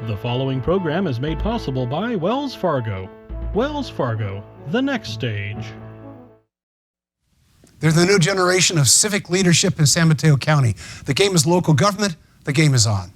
The following program is made possible by Wells Fargo. Wells Fargo, the next stage. They're the new generation of civic leadership in San Mateo County. The game is local government. The game is on.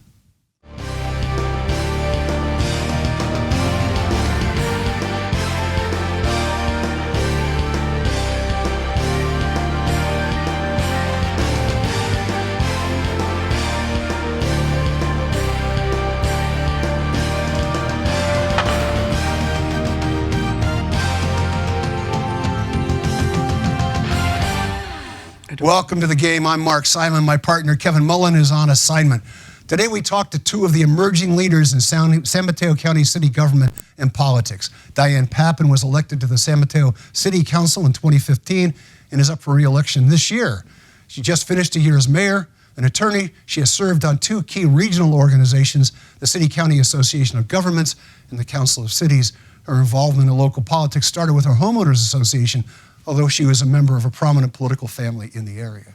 Welcome to the game. I'm Mark Simon. My partner, Kevin Mullin, is on assignment. Today we talked to two of the emerging leaders in San Mateo County city government and politics. Diane Papan was elected to the San Mateo City Council in 2015 and is up for re-election this year. She just finished a year as mayor. An attorney, she has served on two key regional organizations, the City-County Association of Governments and the Council of Cities. Her involvement in local politics started with her homeowners association, although she was a member of a prominent political family in the area.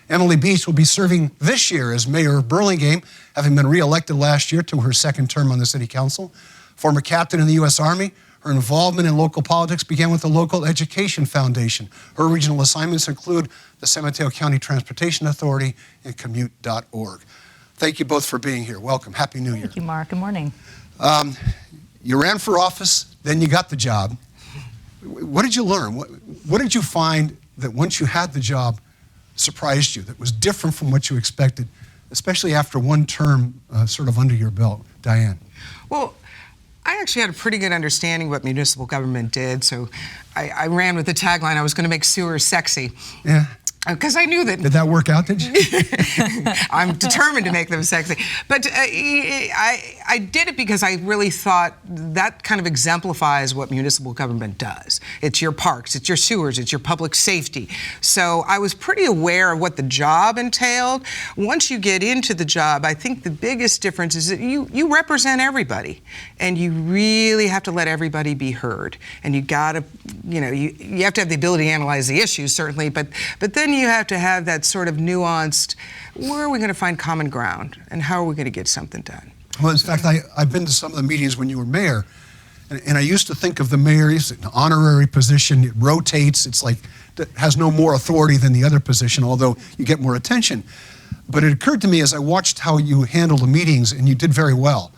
Emily Beach will be serving this year as Mayor of Burlingame, having been re-elected last year to her second term on the City Council. Former captain in the U.S. Army, her involvement in local politics began with the Local Education Foundation. Her regional assignments include the San Mateo County Transportation Authority and commute.org. Thank you both for being here. Welcome. Happy New Year. Thank you, Mark. Good morning. You ran for office, then you got the job. What did you learn? What did you find that once you had the job surprised you, that was different from what you expected, especially after one term sort of under your belt? Diane. Well, I actually had a pretty good understanding what municipal government did, so I ran with the tagline, I was going to make sewers sexy. Yeah. Because I knew that. Did that work out, did you? I'm determined to make them sexy. But I did it because I really thought that kind of exemplifies what municipal government does. It's your parks, it's your sewers, it's your public safety. So I was pretty aware of what the job entailed. Once you get into the job, I think the biggest difference is that you represent everybody. And you really have to let everybody be heard. And you gotta, you have to have the ability to analyze the issues, certainly, but then you have to have that sort of nuanced, where are we going to find common ground and how are we going to get something done? Well, in fact, I've been to some of the meetings when you were mayor, and I used to think of the mayor as an honorary position. It rotates. It's like, it has no more authority than the other position, although you get more attention. But it occurred to me as I watched how you handled the meetings, and you did very well,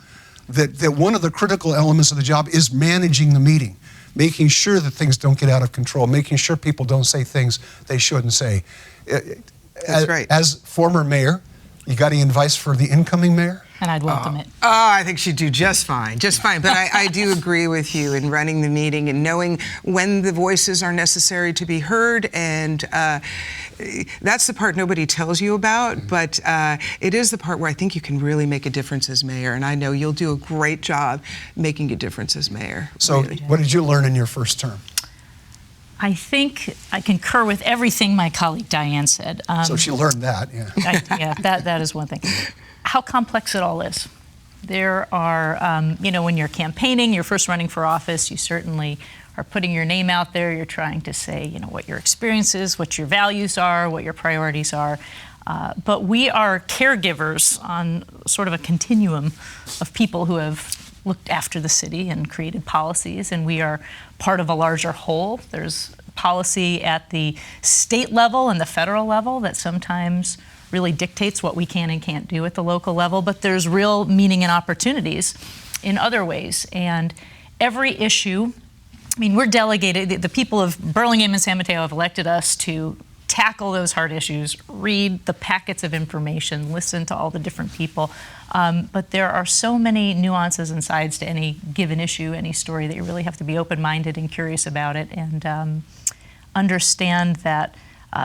that one of the critical elements of the job is managing the meeting, making sure that things don't get out of control, making sure people don't say things they shouldn't say. That's right. As former mayor, you got any advice for the incoming mayor? And I'd welcome it. Oh, I think she'd do just fine. But I do agree with you in running the meeting and knowing when the voices are necessary to be heard. And that's the part nobody tells you about, but it is the part where I think you can really make a difference as mayor. And I know you'll do a great job making a difference as mayor. So really. What did you learn in your first term? I think I concur with everything my colleague Diane said. So she learned that, yeah. That is one thing. How complex it all is. There are, when you're campaigning, you're first running for office, you certainly are putting your name out there. You're trying to say, what your experience is, what your values are, what your priorities are. But we are caregivers on sort of a continuum of people who have looked after the city and created policies, and we are part of a larger whole. There's policy at the state level and the federal level that sometimes really dictates what we can and can't do at the local level, but there's real meaning and opportunities in other ways. And every issue, we're delegated, the people of Burlingame and San Mateo have elected us to tackle those hard issues, read the packets of information, listen to all the different people. But there are so many nuances and sides to any given issue, any story, that you really have to be open-minded and curious about it and understand that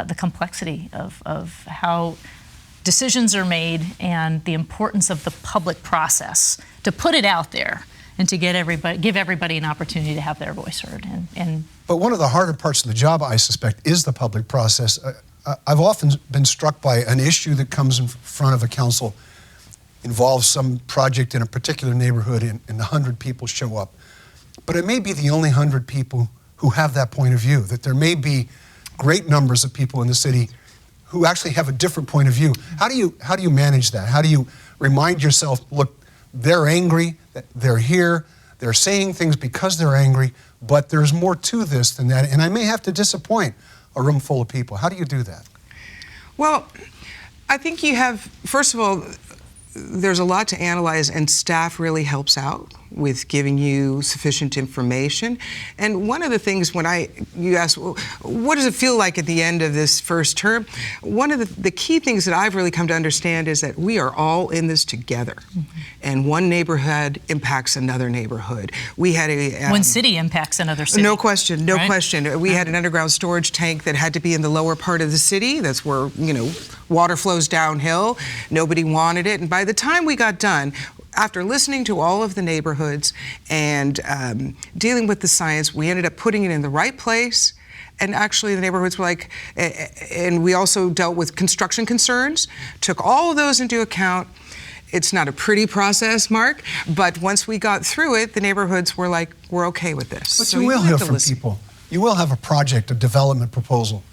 the complexity of how decisions are made and the importance of the public process to put it out there and to give everybody an opportunity to have their voice heard. But one of the harder parts of the job, I suspect, is the public process. I've often been struck by an issue that comes in front of a council, involves some project in a particular neighborhood, and 100 people show up. But it may be the only 100 people who have that point of view, that there may be great numbers of people in the city who actually have a different point of view. How do you manage that? How do you remind yourself, look, they're angry, they're here, they're saying things because they're angry, but there's more to this than that, and I may have to disappoint a room full of people. How do you do that? Well, I think you have, first of all, there's a lot to analyze, and staff really helps out with giving you sufficient information. And one of the things when you ask, well, what does it feel like at the end of this first term? One of the key things that I've really come to understand is that we are all in this together. Mm-hmm. And one neighborhood impacts another neighborhood. We had one city impacts another city. No question, no right? question. We had an underground storage tank that had to be in the lower part of the city. That's where, water flows downhill. Nobody wanted it. And by the time we got done, after listening to all of the neighborhoods and dealing with the science, we ended up putting it in the right place. And actually the neighborhoods were like, and we also dealt with construction concerns, took all of those into account. It's not a pretty process, Mark, but once we got through it, the neighborhoods were like, we're okay with this. But so you will hear from people. You will have a project, a development proposal,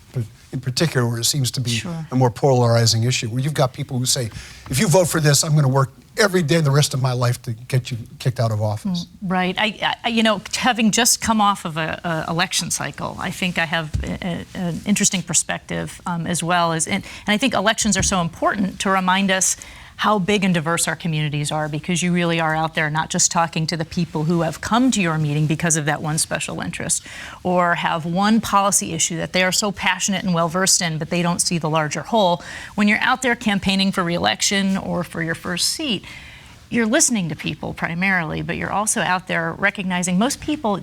in particular, where it seems to be a more polarizing issue, where you've got people who say, if you vote for this, I'm going to work every day the rest of my life to get you kicked out of office. Right. I having just come off of a election cycle, I think I have an interesting perspective as well. And I think elections are so important to remind us how big and diverse our communities are, because you really are out there not just talking to the people who have come to your meeting because of that one special interest or have one policy issue that they are so passionate and well-versed in, but they don't see the larger whole. When you're out there campaigning for re-election or for your first seat, you're listening to people primarily, but you're also out there recognizing most people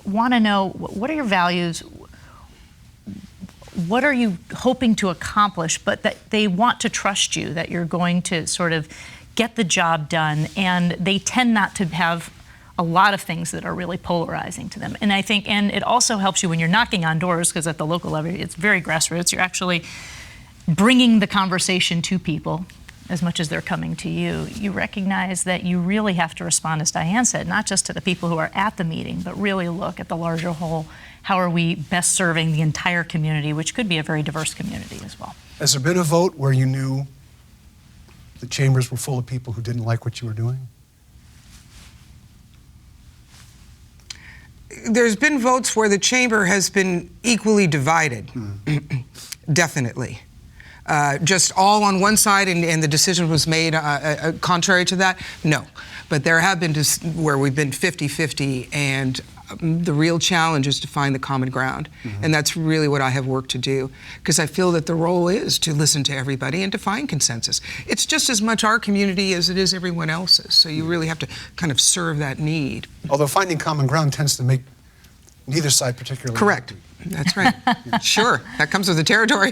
want to know, what are your values? What are you hoping to accomplish, but that they want to trust you, that you're going to sort of get the job done, and they tend not to have a lot of things that are really polarizing to them. And I think, and it also helps you when you're knocking on doors, because at the local level, it's very grassroots. You're actually bringing the conversation to people as much as they're coming to you. You recognize that you really have to respond, as Diane said, not just to the people who are at the meeting, but really look at the larger whole. How are we best serving the entire community, which could be a very diverse community as well. Has there been a vote where you knew the chambers were full of people who didn't like what you were doing? There's been votes where the chamber has been equally divided, definitely. Just all on one side and the decision was made contrary to that? No. But there have been where we've been 50-50, and the real challenge is to find the common ground. And that's really what I have worked to do, because I feel that the role is to listen to everybody and to find consensus. It's just as much our community as it is everyone else's, so you really have to kind of serve that need. Although finding common ground tends to make neither side particularly correct. happy. That's right. Sure, that comes with the territory.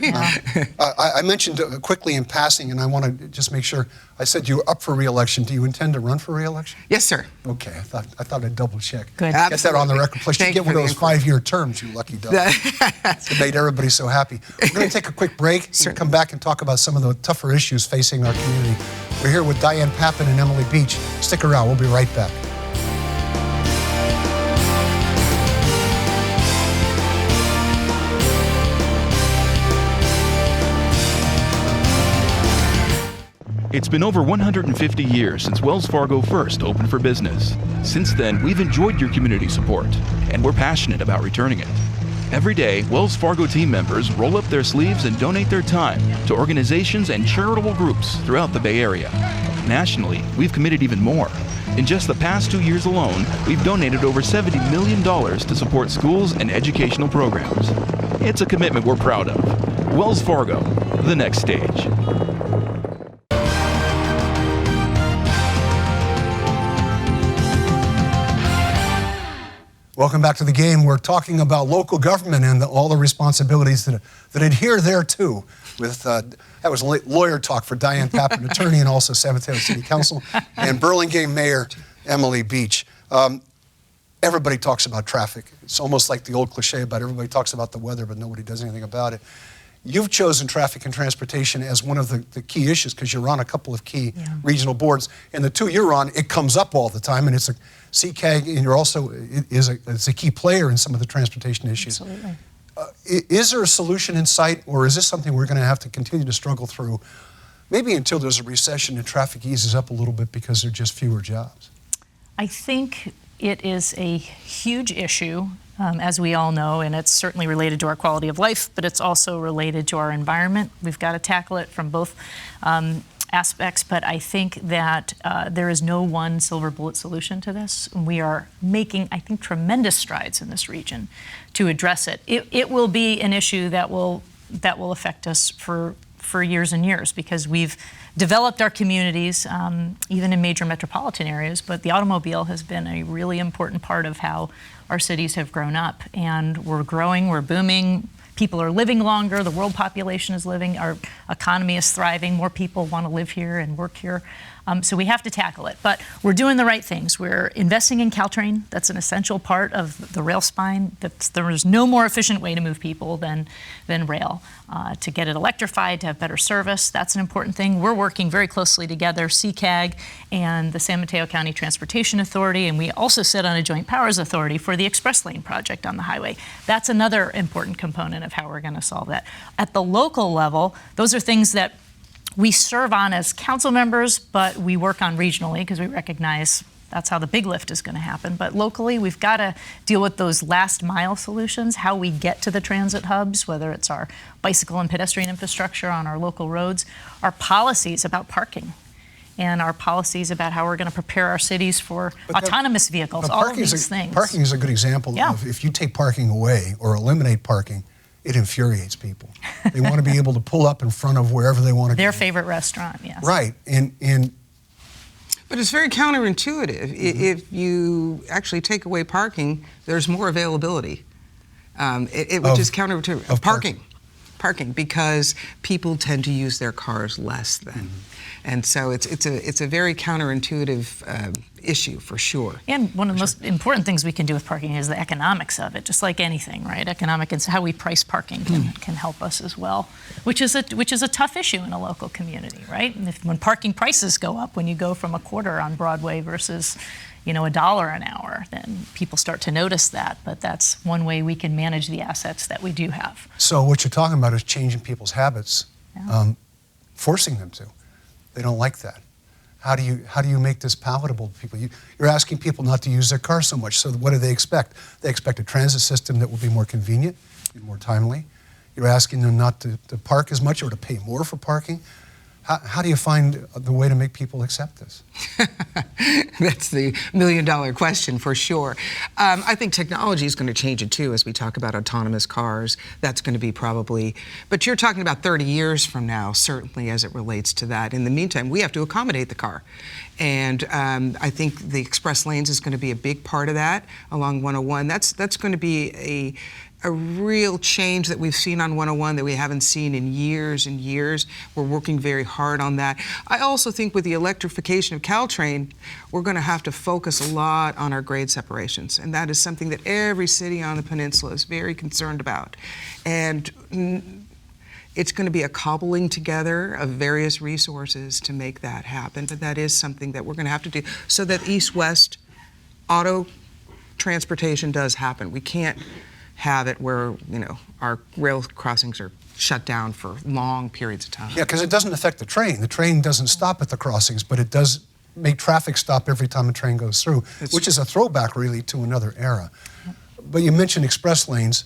I mentioned quickly in passing, and I want to just make sure, I said you were up for re-election. Do you intend to run for re-election? Yes, sir. Okay, I thought I'd double check. Good. Get that on the record. Plus, you get one of those 5-year terms, you lucky dog. It made everybody so happy. We're going to take a quick break and come back and talk about some of the tougher issues facing our community. We're here with Diane Papan and Emily Beach. Stick around, we'll be right back. It's been over 150 years since Wells Fargo first opened for business. Since then, we've enjoyed your community support, and we're passionate about returning it. Every day, Wells Fargo team members roll up their sleeves and donate their time to organizations and charitable groups throughout the Bay Area. Nationally, we've committed even more. In just the past 2 years alone, we've donated over $70 million to support schools and educational programs. It's a commitment we're proud of. Wells Fargo, the next stage. Welcome back to the game. We're talking about local government and all the responsibilities that adhere there too. With that was lawyer talk for Diane Papan, attorney and also San Mateo City Council, and Burlingame Mayor Emily Beach. Everybody talks about traffic. It's almost like the old cliche about everybody talks about the weather, but nobody does anything about it. You've chosen traffic and transportation as one of the key issues because you're on a couple of key regional boards. And the two you're on, it comes up all the time, and it's a CCAG, and you're also it's a key player in some of the transportation issues. Absolutely. Is there a solution in sight, or is this something we're going to have to continue to struggle through Maybe until there's a recession and traffic eases up a little bit because there are just fewer jobs. I think it is a huge issue, as we all know, and it's certainly related to our quality of life, but it's also related to our environment. We've got to tackle it from both aspects, but I think that there is no one silver bullet solution to this. We are making, I think, tremendous strides in this region to address it. It will be an issue that will affect us for years and years, because we've developed our communities, even in major metropolitan areas, but the automobile has been a really important part of how our cities have grown up. And we're growing, we're booming, people are living longer, the world population is living, our economy is thriving, more people want to live here and work here. So we have to tackle it, but we're doing the right things. We're investing in Caltrain. That's an essential part of the rail spine. There is no more efficient way to move people than rail. To get it electrified, to have better service, that's an important thing. We're working very closely together, CCAG and the San Mateo County Transportation Authority, and we also sit on a joint powers authority for the express lane project on the highway. That's another important component of how we're going to solve that. At the local level, those are things that we serve on as council members, but we work on regionally because we recognize that's how the big lift is going to happen. But locally, we've got to deal with those last mile solutions, how we get to the transit hubs, whether it's our bicycle and pedestrian infrastructure on our local roads, our policies about parking, and our policies about how we're going to prepare our cities for autonomous vehicles, all of these things. Parking is a good example of if you take parking away or eliminate parking, it infuriates people. They want to be able to pull up in front of wherever they want to go. Their favorite restaurant, yes. Right, But it's very counterintuitive. If you actually take away parking, there's more availability, which is counterintuitive. Of Parking, because people tend to use their cars less than. And so it's a very counterintuitive issue for sure. And one of the most important things we can do with parking is the economics of it, just like anything, right? Economic and how we price parking can help us as well, which is a tough issue in a local community, right? And when parking prices go up, when you go from $0.25 on Broadway versus $1 an hour, then people start to notice that. But that's one way we can manage the assets that we do have. So what you're talking about is changing people's habits, forcing them to. They don't like that. How do you make this palatable to people? You're asking people not to use their car so much. So what do they expect? They expect a transit system that will be more convenient, more timely. You're asking them not to park as much or to pay more for parking. How do you find the way to make people accept this? That's the million-dollar question for sure. I think technology is going to change it too as we talk about autonomous cars. That's going to be probably, but you're talking about 30 years from now, certainly as it relates to that. In the meantime, we have to accommodate the car. And I think the express lanes is going to be a big part of that along 101. That's going to be a real change that we've seen on 101 that we haven't seen in years and years. We're working very hard on that. I also think with the electrification of Caltrain, we're going to have to focus a lot on our grade separations. And that is something that every city on the peninsula is very concerned about. And it's going to be a cobbling together of various resources to make that happen. But that is something that we're going to have to do so that east-west auto transportation does happen. We can't have it where, our rail crossings are shut down for long periods of time. Yeah, because it doesn't affect the train. The train doesn't stop at the crossings, but it does make traffic stop every time a train goes through, which is a throwback really to another era. But you mentioned express lanes.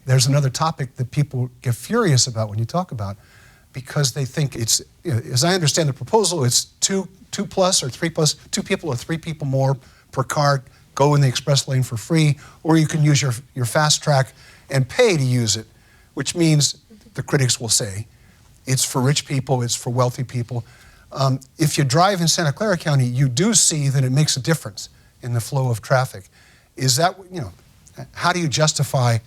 There's another topic that people get furious about when you talk about, because they think it's, as I understand the proposal, it's two plus or 3 plus, 2 people or 3 people more per car go in the express lane for free, or you can use your fast track and pay to use it, which means, the critics will say, it's for rich people, it's for wealthy people. If you drive in Santa Clara County, you do see that it makes a difference in the flow of traffic. Is that, how do you justify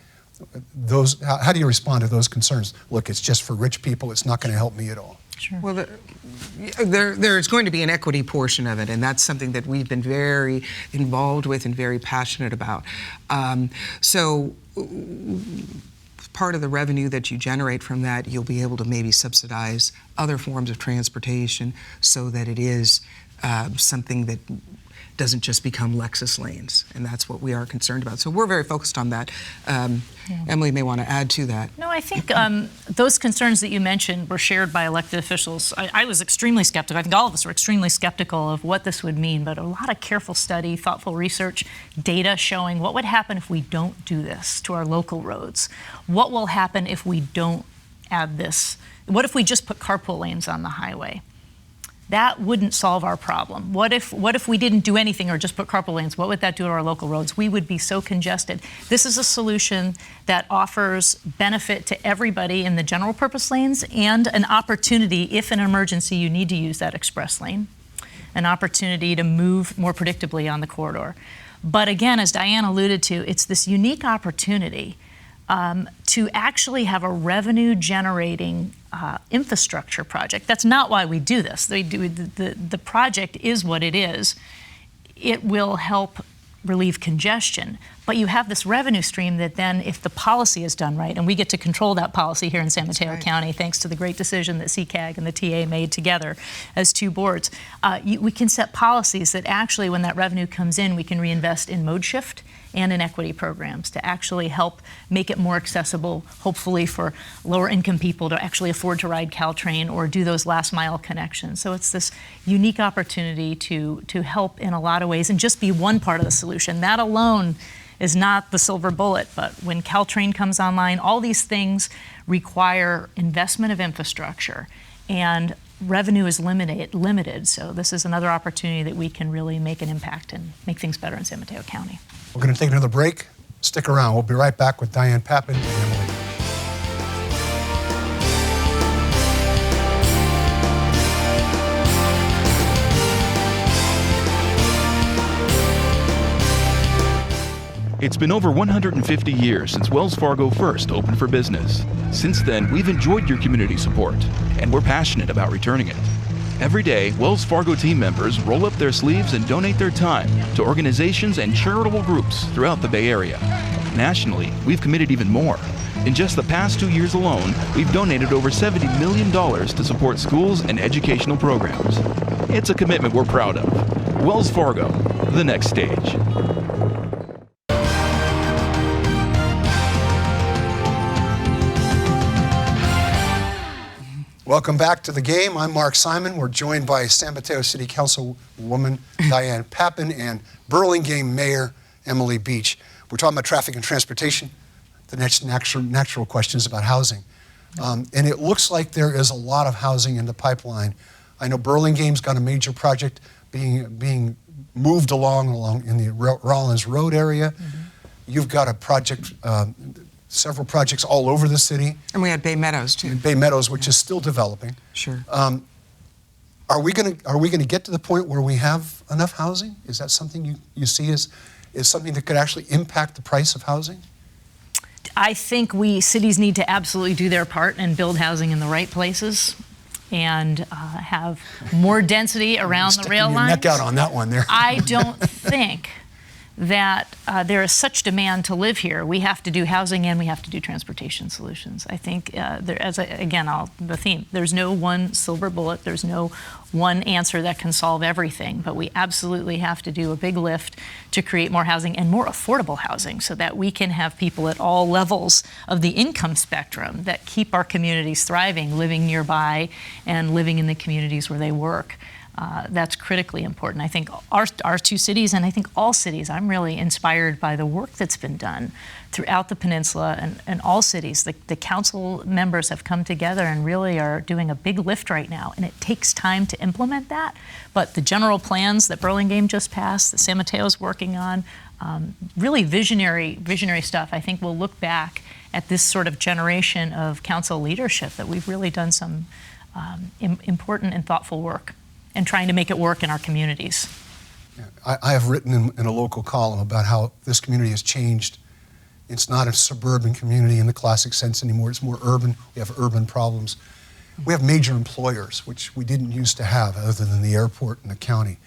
those, how do you respond to those concerns? Look, it's just for rich people, it's not going to help me at all. Sure. Well, there's going to be an equity portion of it, and that's something that we've been very involved with and very passionate about. So part of the revenue that you generate from that, you'll be able to maybe subsidize other forms of transportation so that it is something that doesn't just become Lexus lanes, and that's what we are concerned about. So we're very focused on that. Emily may want to add to that. No, I think those concerns that you mentioned were shared by elected officials. I was extremely skeptical. I think all of us were extremely skeptical of what this would mean, but a lot of careful study, thoughtful research, data showing what would happen if we don't do this to our local roads. What will happen if we don't add this? What if we just put carpool lanes on the highway? That wouldn't solve our problem. What if we didn't do anything or just put carpool lanes? What would that do to our local roads? We would be so congested. This is a solution that offers benefit to everybody in the general purpose lanes and an opportunity, if in an emergency you need to use that express lane, an opportunity to move more predictably on the corridor. But again, as Diane alluded to, it's this unique opportunity to actually have a revenue-generating infrastructure project. That's not why we do this. The project is what it is. It will help relieve congestion, but you have this revenue stream that then, if the policy is done right, and we get to control that policy here in San Mateo County, thanks to the great decision that CCAG and the TA made together as two boards, we can set policies that actually, when that revenue comes in, we can reinvest in mode shift and in equity programs to actually help make it more accessible, hopefully for lower income people to actually afford to ride Caltrain or do those last mile connections. So it's this unique opportunity to help in a lot of ways and just be one part of the solution. That alone is not the silver bullet, but when Caltrain comes online, all these things require investment of infrastructure, and revenue is limited. So this is another opportunity that we can really make an impact and make things better in San Mateo County. We're going to take another break. Stick around. We'll be right back with Diane Papan and Emily. It's been over 150 years since Wells Fargo first opened for business. Since then, we've enjoyed your community support, and we're passionate about returning it. Every day, Wells Fargo team members roll up their sleeves and donate their time to organizations and charitable groups throughout the Bay Area. Nationally, we've committed even more. In just the past 2 years alone, we've donated over $70 million to support schools and educational programs. It's a commitment we're proud of. Wells Fargo, the next stage. Welcome back to the game. I'm Mark Simon. We're joined by San Mateo City Councilwoman Diane Papan and Burlingame Mayor Emily Beach. We're talking about traffic and transportation. The next natural question is about housing. And it looks like there is a lot of housing in the pipeline. I know Burlingame's got a major project being moved along in the Rollins Road area. Mm-hmm. You've got a project, several projects all over the city. And we had Bay Meadows too. And Bay Meadows, which is still developing. Sure. Are we going to get to the point where we have enough housing? Is that something you see as something that could actually impact the price of housing? I think cities need to absolutely do their part and build housing in the right places and have more density around the rail lines. Neck out on that one there. I don't think that there is such demand to live here. We have to do housing and we have to do transportation solutions. I think, the theme, there's no one silver bullet, there's no one answer that can solve everything, but we absolutely have to do a big lift to create more housing and more affordable housing so that we can have people at all levels of the income spectrum that keep our communities thriving, living nearby and living in the communities where they work. That's critically important. I think our two cities, and I think all cities, I'm really inspired by the work that's been done throughout the peninsula and all cities. The council members have come together and really are doing a big lift right now, and it takes time to implement that. But the general plans that Burlingame just passed, that San Mateo's working on, really visionary stuff. I think we'll look back at this sort of generation of council leadership that we've really done some important and thoughtful work and trying to make it work in our communities. Yeah, I have written in a local column about how this community has changed. It's not a suburban community in the classic sense anymore. It's more urban. We have urban problems. We have major employers, which we didn't used to have other than the airport and the county.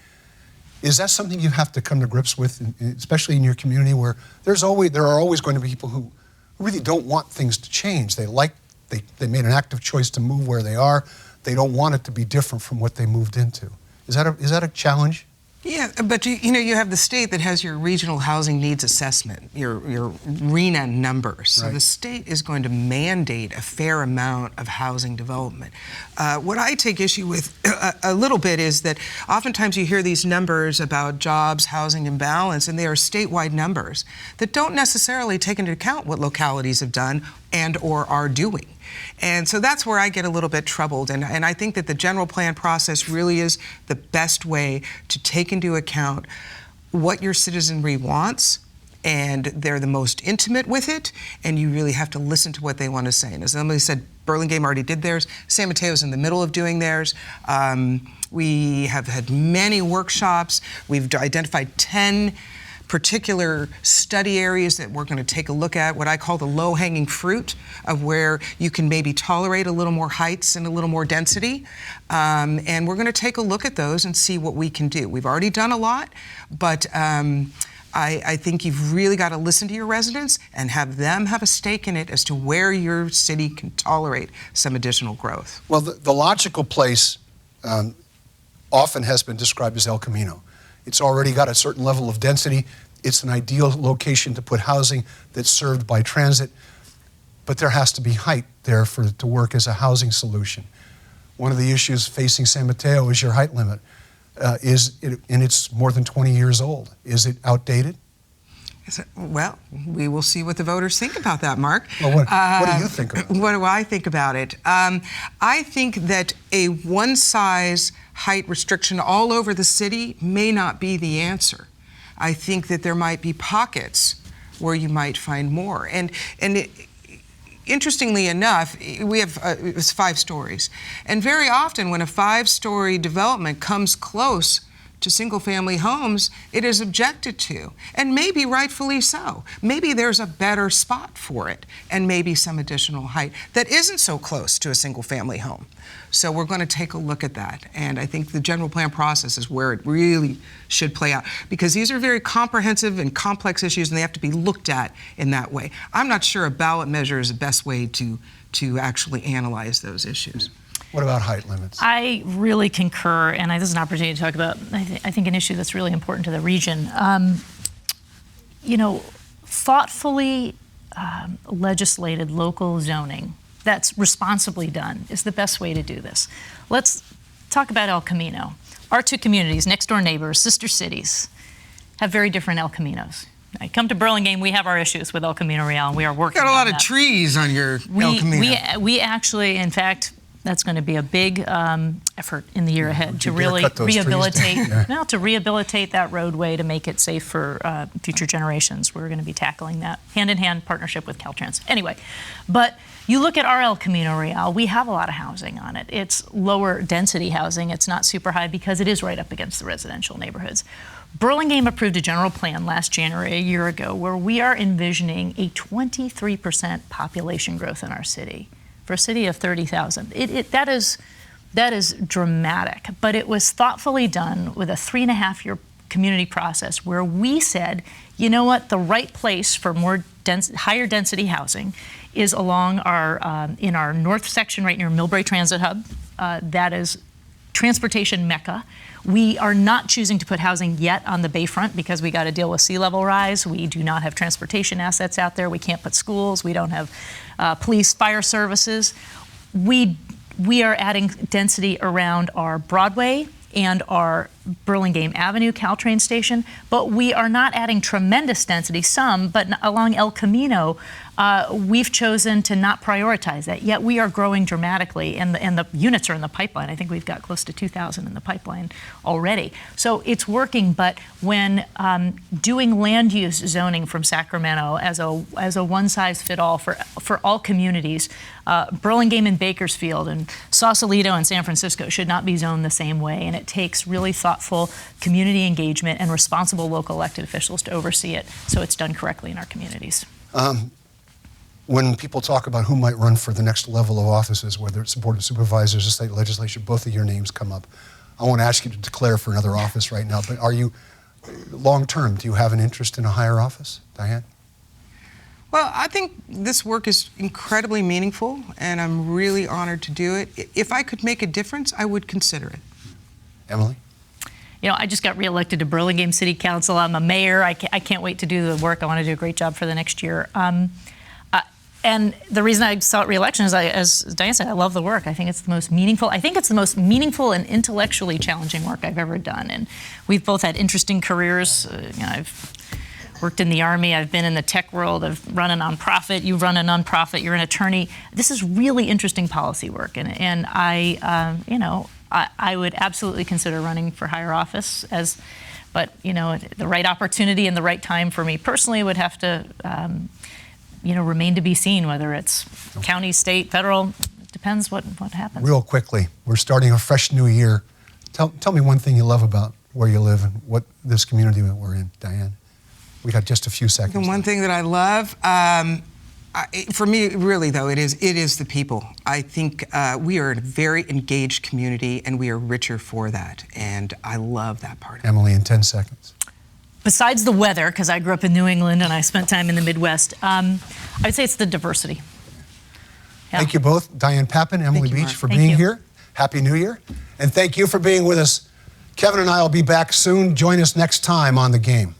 Is that something you have to come to grips with, especially in your community where there are always going to be people who really don't want things to change? They made an active choice to move where they are. They don't want it to be different from what they moved into. Is that a challenge? Yeah, but you have the state that has your regional housing needs assessment, your RHNA numbers. So Right. the state is going to mandate a fair amount of housing development. What I take issue with a little bit is that oftentimes you hear these numbers about jobs, housing imbalance, and they are statewide numbers that don't necessarily take into account what localities have done and or are doing. And so that's where I get a little bit troubled. And I think that the general plan process really is the best way to take into account what your citizenry wants, and they're the most intimate with it, and you really have to listen to what they want to say. And as Emily said, Burlingame already did theirs. San Mateo's in the middle of doing theirs. We have had many workshops. We've identified 10 particular study areas that we're going to take a look at, what I call the low-hanging fruit of where you can maybe tolerate a little more heights and a little more density. And we're going to take a look at those and see what we can do. We've already done a lot, but I think you've really got to listen to your residents and have them have a stake in it as to where your city can tolerate some additional growth. Well, the logical place often has been described as El Camino. It's already got a certain level of density. It's an ideal location to put housing that's served by transit, but there has to be height there for it to work as a housing solution. One of the issues facing San Mateo is your height limit. And it's more than 20 years old. Is it outdated? Well, we will see what the voters think about that, Mark. Well, what do you think about it? What do I think about it? I think that a one-size height restriction all over the city may not be the answer. I think that there might be pockets where you might find more. Interestingly enough, we have it's 5 stories. And very often when a 5-story development comes close to single-family homes, it is objected to, and maybe rightfully so. Maybe there's a better spot for it, and maybe some additional height that isn't so close to a single-family home. So we're going to take a look at that, and I think the general plan process is where it really should play out, because these are very comprehensive and complex issues, and they have to be looked at in that way. I'm not sure a ballot measure is the best way to actually analyze those issues. What about height limits? I really concur, and this is an opportunity to talk about, I think, an issue that's really important to the region. Thoughtfully legislated local zoning that's responsibly done is the best way to do this. Let's talk about El Camino. Our 2 communities, next door neighbors, sister cities, have very different El Caminos. I come to Burlingame, we have our issues with El Camino Real, and we are working on that. Got a lot of trees on your El Camino. We actually, in fact, that's going to be a big effort in the year ahead to really rehabilitate that roadway to make it safe for future generations. We're going to be tackling that hand-in-hand partnership with Caltrans. Anyway, but you look at our El Camino Real, we have a lot of housing on it. It's lower density housing. It's not super high because it is right up against the residential neighborhoods. Burlingame approved a general plan last January, a year ago, where we are envisioning a 23% population growth in our city. For a city of 30,000. That is dramatic, but it was thoughtfully done with a 3.5-year community process where we said, you know what, the right place for more higher density housing is along in our north section right near Millbrae Transit Hub. That is transportation mecca. We are not choosing to put housing yet on the bayfront because we got to deal with sea level rise. We do not have transportation assets out there. We can't put schools. We don't have police, fire services. We are adding density around our Broadway and our Burlingame Avenue Caltrain station, but we are not adding tremendous density, but along El Camino, we've chosen to not prioritize that, yet we are growing dramatically, and the units are in the pipeline. I think we've got close to 2,000 in the pipeline already. So it's working, but when doing land use zoning from Sacramento as a one-size-fit-all for all communities, Burlingame and Bakersfield and Sausalito and San Francisco should not be zoned the same way, and it takes really thoughtful community engagement and responsible local elected officials to oversee it so it's done correctly in our communities. When people talk about who might run for the next level of offices, whether it's Board of Supervisors or state legislature, both of your names come up. I won't ask you to declare for another office right now, but are you, long-term, do you have an interest in a higher office, Diane? Well, I think this work is incredibly meaningful, and I'm really honored to do it. If I could make a difference, I would consider it. Emily? I just got reelected to Burlingame City Council. I'm a mayor. I can't wait to do the work. I want to do a great job for the next year. And the reason I sought reelection is, as Diane said, I love the work. I think it's the most meaningful. I think it's the most meaningful and intellectually challenging work I've ever done. And we've both had interesting careers. I've worked in the Army. I've been in the tech world. I've run a nonprofit. You run a nonprofit. You're an attorney. This is really interesting policy work. And I would absolutely consider running for higher office but the right opportunity and the right time for me personally would have to remain to be seen, whether it's county, state, federal. It depends what happens. Real quickly, we're starting a fresh new year. Tell me one thing you love about where you live and what this community that we're in, Diane. We got just a few seconds. And one thing that I love, for me, really though, it is the people. I think we are a very engaged community, and we are richer for that. And I love that part. Emily, in 10 seconds. Besides the weather, because I grew up in New England and I spent time in the Midwest, I'd say it's the diversity. Yeah. Thank you both, Diane Papan, Emily Beach, for being here. Happy New Year. And thank you for being with us. Kevin and I will be back soon. Join us next time on The Game.